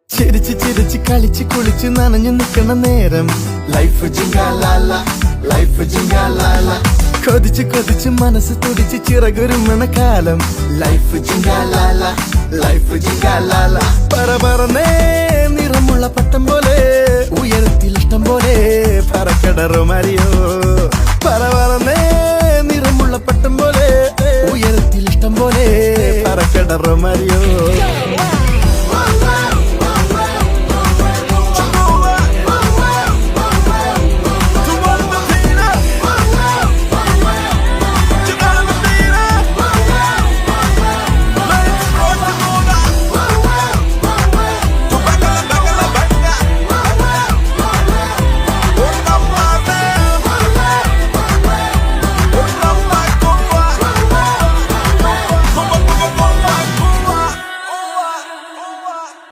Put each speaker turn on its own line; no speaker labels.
ചിരിച്ച് ചിരിച്ച് കളിച്ച് കുളിച്ച് നനഞ്ഞു നിൽക്കണ നേരം ലൈഫ് ജിങ്കാലാല ലൈഫ് ജിങ്കാലാല കൊതിച്ച് കൊതിച്ച് മനസ്സ് തുടിച്ച് ചിറകൊരുമണ കാലം ലൈഫ് ജിങ്കാലാല ലൈഫ് ജിങ്കാലാല പറന്നേ നിറമുള്ള പട്ടം പോലെ ഉയരത്തിൽ ഇഷ്ടം പോലെ പറക്കടറോ മരിയോ പറന്നേ നിറമുള്ള പട്ടം പോലെ ഉയരത്തിൽ ഇഷ്ടം പോലെ പറക്കടറോ മരിയോ